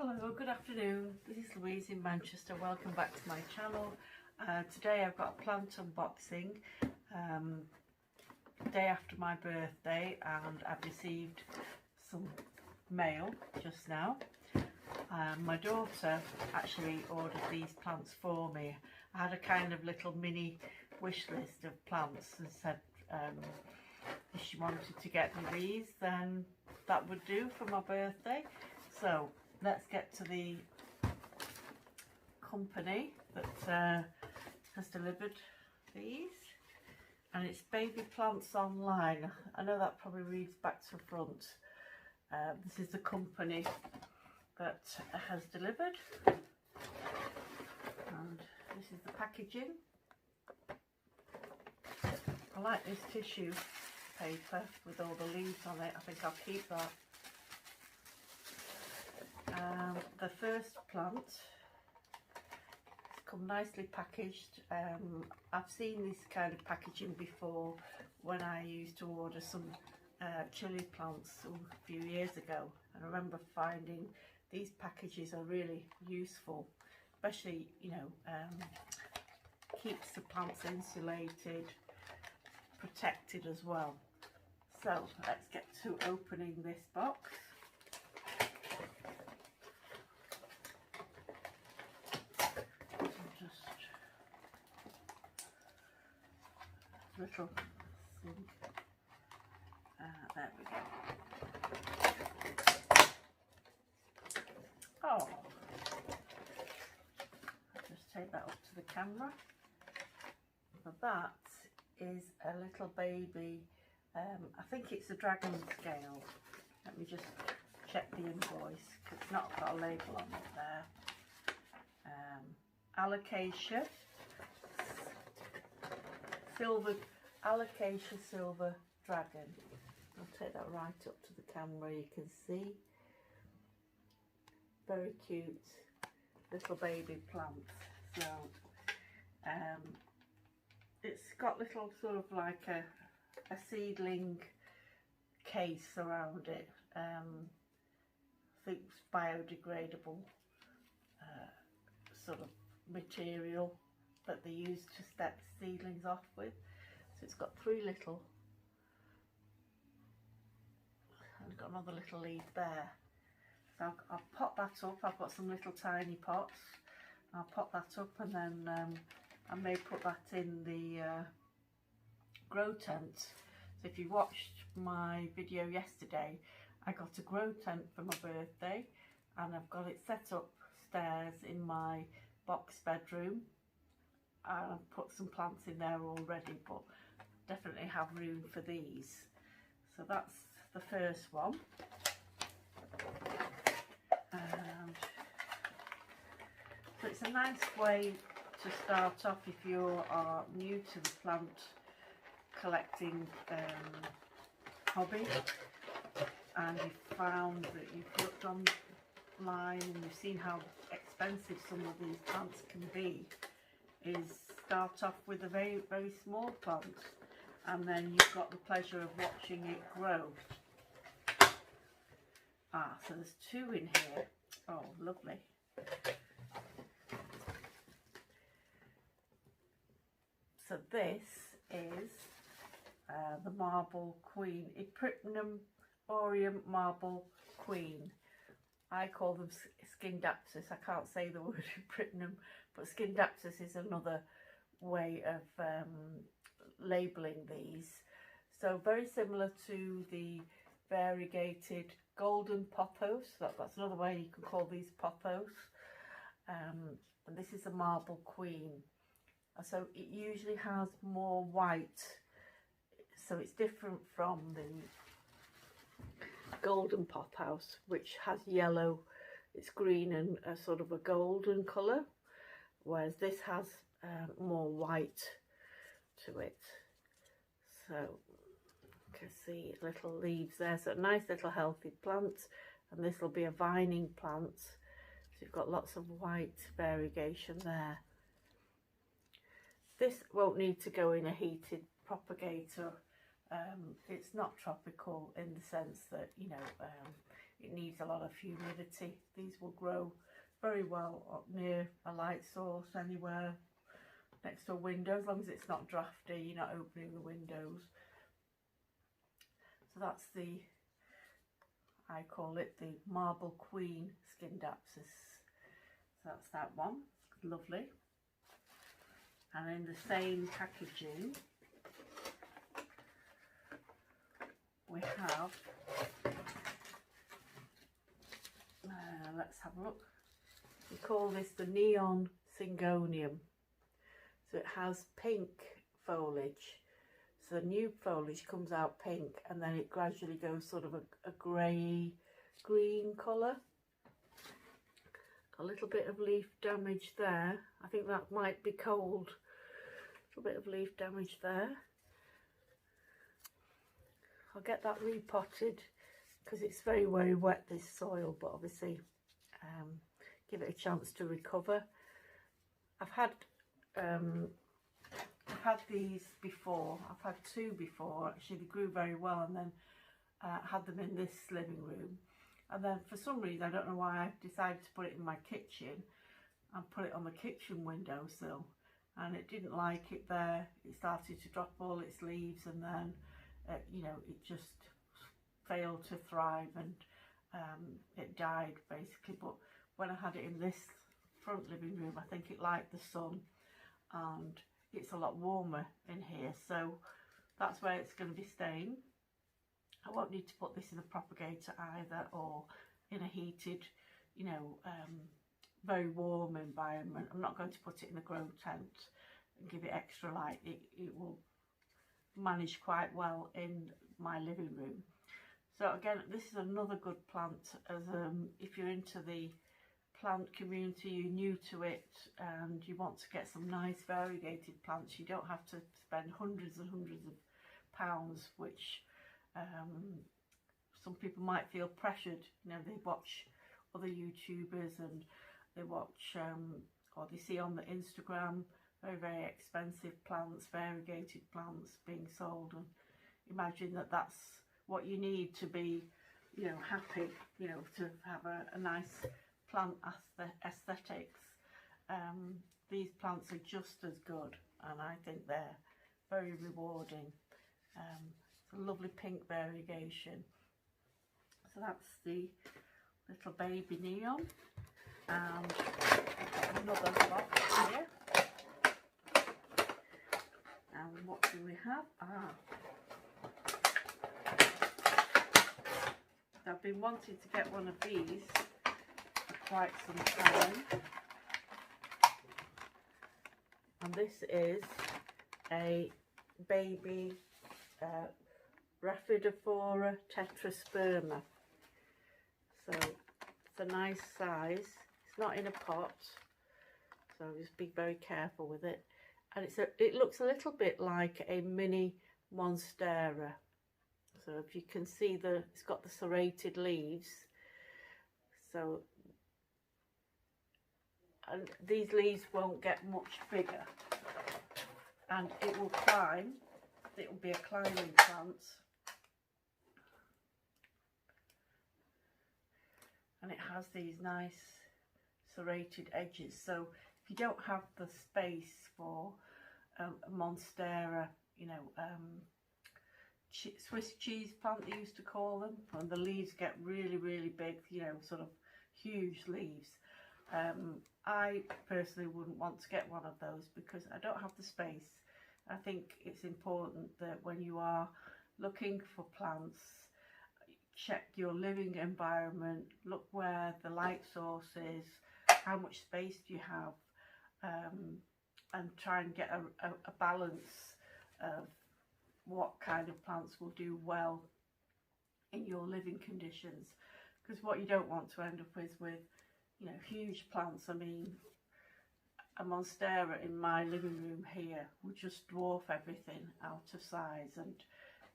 Hello, good afternoon. This is Louise in Manchester. Welcome back to my channel. Today I've got a plant unboxing. Day after my birthday, and I've received some mail just now. My daughter actually ordered these plants for me. I had a kind of little mini wish list of plants and said if she wanted to get me these, then that would do for my birthday. So let's get to the company that has delivered these, and it's Baby Plants Online. I know that probably reads back to front. This is the company that has delivered, and this is the packaging. I like this tissue paper with all the leaves on it. I think I'll keep that. The first plant has come nicely packaged. I've seen this kind of packaging before when I used to order some chili plants a few years ago, and I remember finding these packages are really useful, especially, you know, keeps the plants insulated, protected as well. So let's get to opening this box. Little thing. There we go. Oh, I'll just take that up to the camera. So that is a little baby. I think it's a dragon scale. Let me just check the invoice because it's not got a label on it there. Alocasia. Alocasia silver dragon. I'll take that right up to the camera. You can see very cute little baby plants. So it's got little sort of like a seedling case around it. I think it's biodegradable sort of material that they use to step seedlings off with. So it's got three little, and got another little leaf there. So I'll pop that up. I've got some little tiny pots. I'll pop that up, and then I may put that in the grow tent. So if you watched my video yesterday, I got a grow tent for my birthday, and I've got it set upstairs in my box bedroom. I've put some plants in there already, but definitely have room for these. So that's the first one. And so it's a nice way to start off if you are new to the plant collecting hobby, and you've found that you've looked online and you've seen how expensive some of these plants can be. Is start off with a very, very small plant, and then you've got the pleasure of watching it grow. So there's two in here. Oh, lovely. So this is the Marble Queen, Cryptanum Orient Marble Queen. I call them Syngonium. I can't say the word Cryptanum, but Syngonium is another way of labelling these. So very similar to the variegated golden pothos. That's another way you can call these pothos. And this is a Marble Queen. So it usually has more white. So it's different from the golden pothouse, which has yellow. It's green and a sort of a golden colour, whereas this has more white to it. So you can see little leaves there. So a nice little healthy plant, and this will be a vining plant. So you've got lots of white variegation there. This won't need to go in a heated propagator. It's not tropical in the sense that, you know, it needs a lot of humidity. These will grow very well up near a light source, anywhere next to a window, as long as it's not drafty, you're not opening the windows. So that's the, I call it the Marble Queen Scindapsus. So that's that one, lovely. And in the same packaging we have, let's have a look, we call this the Neon Syngonium. So it has pink foliage, so the new foliage comes out pink and then it gradually goes sort of a grey green colour. A little bit of leaf damage there, I think that might be cold. A little bit of leaf damage there. I'll get that repotted because it's very, very wet, this soil, but obviously give it a chance to recover. I've had these before. I've had two before actually. They grew very well, and then had them in this living room, and then for some reason, I don't know why, I decided to put it in my kitchen and put it on the kitchen windowsill, and it didn't like it there. It started to drop all its leaves, and then you know, it just failed to thrive, and it died basically. But when I had it in this front living room, I think it liked the sun, and it's a lot warmer in here, so that's where it's going to be staying. I won't need to put this in a propagator either, or in a heated, you know, very warm environment. I'm not going to put it in a grow tent and give it extra light. It will manage quite well in my living room. So again, this is another good plant, as if you're into the plant community, you're new to it and you want to get some nice variegated plants, you don't have to spend hundreds and hundreds of pounds, which some people might feel pressured. You know, they watch other YouTubers and they watch or they see on the Instagram very, very expensive plants, variegated plants being sold, and imagine that that's what you need to be, you know, happy, you know, to have a nice plant aesthetics. These plants are just as good, and I think they're very rewarding. It's a lovely pink variegation. So that's the little baby neon, and I've got another box here. And what do we have? I've been wanting to get one of these for quite some time, and this is a baby Raphidophora tetrasperma. So it's a nice size. It's not in a pot, so just be very careful with it. And it looks a little bit like a mini monstera. So if you can see, it's got the serrated leaves. So, and these leaves won't get much bigger, and it will climb. It will be a climbing plant, and it has these nice serrated edges. So if you don't have the space for a monstera, you know, Swiss cheese plant they used to call them, and the leaves get really, really big, you know, sort of huge leaves. I personally wouldn't want to get one of those because I don't have the space. I think it's important that when you are looking for plants, check your living environment, look where the light source is, how much space do you have, and try and get a balance of what kind of plants will do well in your living conditions. Because what you don't want to end up with, you know, huge plants. I mean, a monstera in my living room here would just dwarf everything out of size, and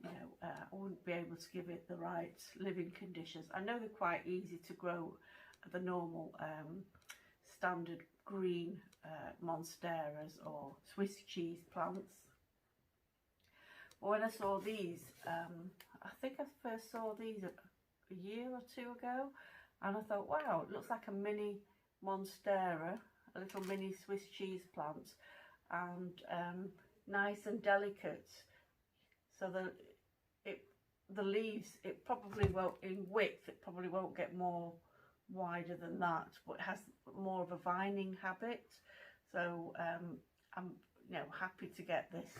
you know, I wouldn't be able to give it the right living conditions. I know they're quite easy to grow, the normal standard green monsteras or Swiss cheese plants. But when I saw these, I think I first saw these a year or two ago, and I thought, wow, it looks like a mini monstera, a little mini Swiss cheese plant, and nice and delicate. So the leaves, it probably won't, in width, it probably won't get more wider than that, but it has more of a vining habit. So I'm happy to get this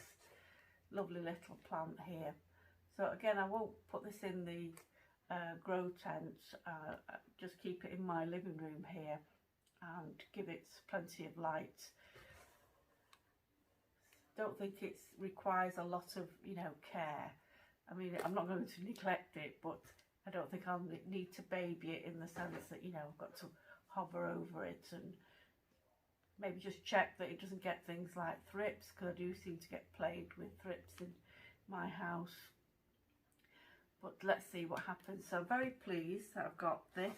lovely little plant here. So again, I won't put this in the grow tent, just keep it in my living room here and give it plenty of light. Don't think it requires a lot of care. I mean, I'm not going to neglect it, but I don't think I'll need to baby it in the sense that I've got to hover over it and maybe just check that it doesn't get things like thrips, because I do seem to get plagued with thrips in my house. But let's see what happens. So I'm very pleased that I've got this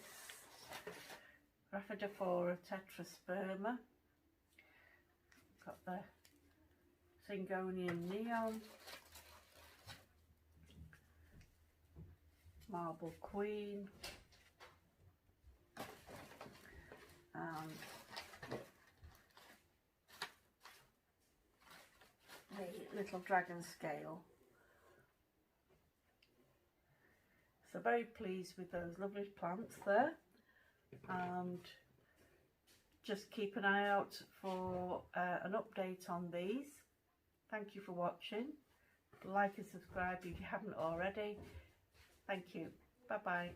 Raphidophora tetrasperma. Got the Syngonium neon, marble queen, and the little dragon scale. So very pleased with those lovely plants there, and just keep an eye out for an update on these. Thank you for watching. Like and subscribe if you haven't already. Thank you. Bye bye.